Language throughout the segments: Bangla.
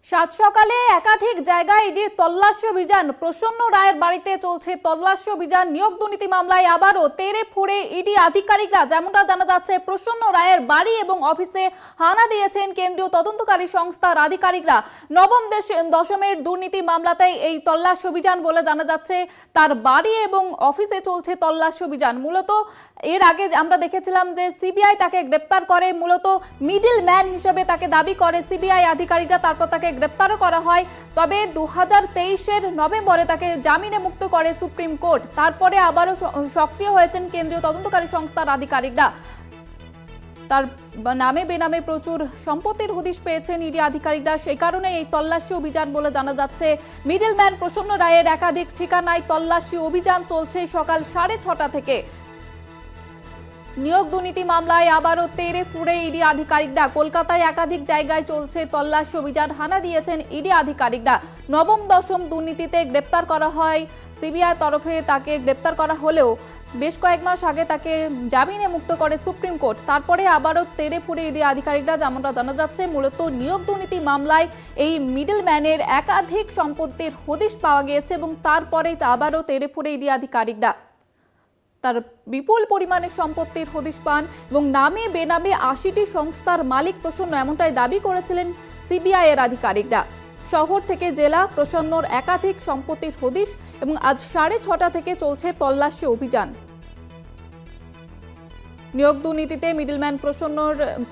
সাত সকালে একাধিক জায়গায় ইডির তল্লাশি অভিযান। প্রসন্ন রায়ের বাড়িতে চলছে তল্লাশি অভিযান। নিয়োগ দুর্নীতি মামলায় আবারও তেড়ে ফুঁড়ে ইডি আধিকারিকরা। যেমনটা জানা যাচ্ছে, প্রসন্ন রায়ের বাড়ি এবং অফিসে হানা দিয়েছেন কেন্দ্রীয় তদন্তকারী সংস্থার আধিকারিকরা। নবম দশমের দুর্নীতি মামলাতেই এই তল্লাশি অভিযান বলে জানা যাচ্ছে। তার বাড়ি এবং অফিসে চলছে তল্লাশি অভিযান। মূলত এর আগে আমরা দেখেছিলাম যে সিবিআই তাকে গ্রেপ্তার করে, মূলত মিডল ম্যান হিসেবে তাকে দাবি করে সিবিআই আধিকারিকরা। তারপর তাকে গ্রেপ্তারও করা হয়। তবে 2023-এর নভেম্বরে তাকে জামিনে মুক্ত করে সুপ্রিম কোর্ট। তারপরে আবারও সক্রিয় হয়েছেন কেন্দ্রীয় তদন্তকারী সংস্থার আধিকারিকরা। তার নামে বেনামে প্রচুর সম্পত্তির হদিশ পেয়েছেন ইডি আধিকারিকরা। সেই কারণে এই তল্লাশি অভিযান বলে জানা যাচ্ছে। মিডলম্যান প্রসন্ন রায়ের একাধিক ঠিকানায় তল্লাশি অভিযান চলছে সকাল 6:30 থেকে। নিয়োগ দুর্নীতি মামলায় আবারও তেড়ে ফুঁড়ে ইডি আধিকারিকরা। কলকাতায় একাধিক জায়গায় চলছে তল্লাশি অভিযান, হানা দিয়েছেন ইডি আধিকারিকরা। নবম দশম দুর্নীতিতে গ্রেপ্তার করা হয় সিবিআই তরফে। তাকে গ্রেপ্তার করা হলেও বেশ কয়েক মাস আগে তাকে জামিনে মুক্ত করে সুপ্রিম কোর্ট। তারপরে আবারও তেড়ে ফুঁড়ে ইডি আধিকারিকরা। যেমনটা জানা যাচ্ছে, মূলত নিয়োগ দুর্নীতি মামলায় এই মিডলম্যানের একাধিক সম্পত্তির হদিশ পাওয়া গিয়েছে এবং তারপরে আবারও তেড়ে ফুঁড়ে ইডি আধিকারিকরা তার বিপুল পরিমাণে সম্পত্তির হদিশ পান এবং নামে বেনামে 80টি সংস্থার মালিক প্রসন্ন, এমনটাই দাবি করেছিলেন সিবিআই এর আধিকারিকরা। শহর থেকে জেলা প্রসন্নর একাধিক সম্পত্তির হদিশ এবং আজ 6:30 থেকে চলছে তল্লাশি অভিযান। নিয়োগ দুর্নীতিতে মিডলম্যান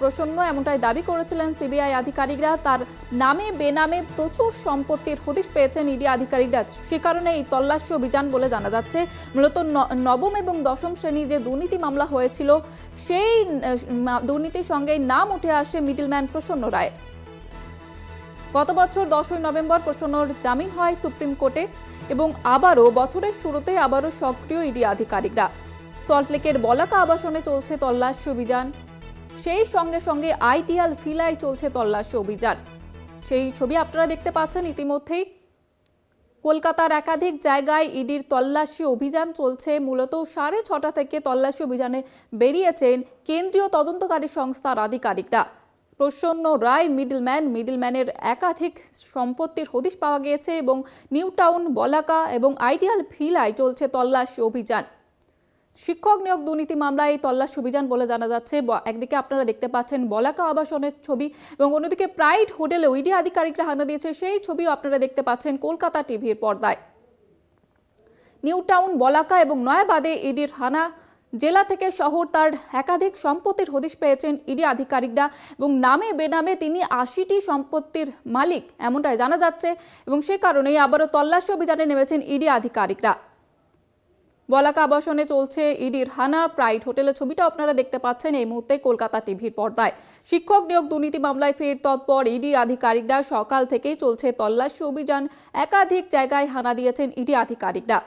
প্রসন্ন এমনটাই দাবি করেছিলেন সিবিআই আধিকারিকরা। তার নামে বেনামে প্রচুর সম্পত্তির হদিশ পেয়েছেন ইডি আধিকারিকরা। সে কারণে এই তল্লাশি অভিযান বলে জানা যাচ্ছে। মূলত নবম এবং দশম শ্রেণী যে দুর্নীতি মামলা হয়েছিল, সেই দুর্নীতির সঙ্গে নাম উঠে আসে মিডলম্যান প্রসন্ন রায়। গত বছর 10ই নভেম্বর প্রসন্নর জামিন হয় সুপ্রিম কোর্টে এবং আবারও বছরের শুরুতে আবারও সক্রিয় ইডি আধিকারিকরা। সল্টলেকের বলাকা আবাসনে চলছে তল্লাশি অভিযান। সেই সঙ্গে সঙ্গে আইডিয়াল ভিলায় চলছে তল্লাশি অভিযান। সেই ছবি আপনারা দেখতে পাচ্ছেন ইতিমধ্যেই। কলকাতার একাধিক জায়গায় ইডির তল্লাশি অভিযান চলছে। মূলত 6:30 থেকে তল্লাশি অভিযানে বেরিয়েছেন কেন্দ্রীয় তদন্তকারী সংস্থার আধিকারিকরা। প্রসন্ন রায় মিডলম্যানের একাধিক সম্পত্তির হদিশ পাওয়া গিয়েছে এবং নিউ টাউন, বলাকা এবং আইডিয়াল ভিলায় চলছে তল্লাশি অভিযান। শিক্ষক নিয়োগ দুর্নীতি মামলায় এই তল্লাশি অভিযান বলে জানা যাচ্ছে। একদিকে আপনারা দেখতে পাচ্ছেন বলাকা আবাসনের ছবি এবং অন্যদিকে প্রাইড হোটেলে ইডি আধিকারিকরা হানা দিয়েছে, সেই ছবিও আপনারা দেখতে পাচ্ছেন কলকাতা টিভির পর্দায়। নিউ টাউন, বলাকা এবং নয়াবাদে ইডির হানা। জেলা থেকে শহর তার একাধিক সম্পত্তির হদিশ পেয়েছেন ইডি আধিকারিকরা এবং নামে বেনামে তিনি 80টি সম্পত্তির মালিক, এমনটাই জানা যাচ্ছে। এবং সে কারণেই আবারও তল্লাশি অভিযানে নেমেছেন ইডি আধিকারিকরা। বলাকা আবাসনে চলছে ইডির হানা। প্রাইড হোটেলের ছবিটা আপনারা দেখতে পাচ্ছেন এই মুহূর্তে কলকাতা টিভির পর্দায়। শিক্ষক নিয়োগ দুর্নীতি মামলায় ফের তৎপর ইডি আধিকারিকরা। সকাল থেকেই চলছে তল্লাশি অভিযান। একাধিক জায়গায় হানা দিয়েছেন ইডি আধিকারিকরা।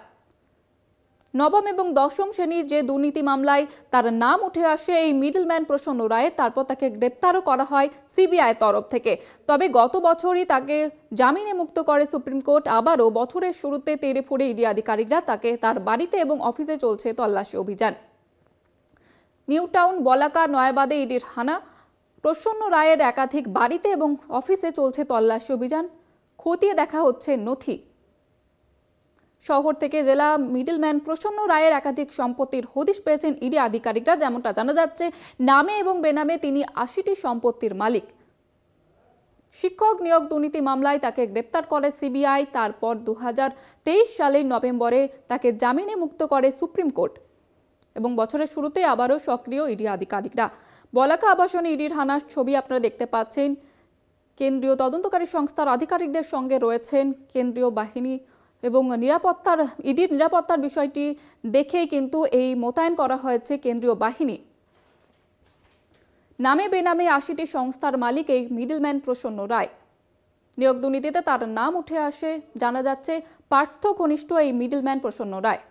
নবম এবং দশম শ্রেণীর যে দুর্নীতি মামলায় তার নাম উঠে আসে এই মিডলম্যান প্রসন্ন রায়ের, তারপর তাকে গ্রেপ্তারও করা হয় সিবিআই তরফ থেকে। তবে গত বছরই তাকে জামিনে মুক্ত করে সুপ্রিম কোর্ট। আবারও বছরের শুরুতে তেড়ে ফুঁড়ে ইডি আধিকারিকরা তাকে তার বাড়িতে এবং অফিসে চলছে তল্লাশি অভিযান। নিউ টাউন, বলাকা, নয়াবাদে ইডির হানা। প্রসন্ন রায়ের একাধিক বাড়িতে এবং অফিসে চলছে তল্লাশি অভিযান। খতিয়ে দেখা হচ্ছে নথি। শহর থেকে জেলা মিডলম্যান প্রসন্ন রায়ের একাধিক সম্পত্তির হদিশ পেয়েছেন ইডি আধিকারিকরা। যেমনটা জানা যাচ্ছে, নামে এবং বেনামে তিনি 80টি সম্পত্তির মালিক। শিক্ষক নিয়োগ দুর্নীতি মামলায় তাকে গ্রেপ্তার করে সিবিআই। তারপর 2023 সালের নভেম্বরে তাকে জামিনে মুক্ত করে সুপ্রিম কোর্ট এবং বছরের শুরুতে আবারও সক্রিয় ইডি আধিকারিকরা। বলাকা আবাসনে ইডির হানার ছবি আপনারা দেখতে পাচ্ছেন। কেন্দ্রীয় তদন্তকারী সংস্থার আধিকারিকদের সঙ্গে রয়েছেন কেন্দ্রীয় বাহিনী এবং ইডির নিরাপত্তার বিষয়টি দেখেই কিন্তু এই মোতায়েন করা হয়েছে কেন্দ্রীয় বাহিনী। নামে বেনামে 80টি সংস্থার মালিক এই মিডলম্যান প্রসন্ন রায়। নিয়োগ দুর্নীতিতে তার নাম উঠে আসে, জানা যাচ্ছে পার্থ ঘনিষ্ঠ এই মিডলম্যান প্রসন্ন রায়।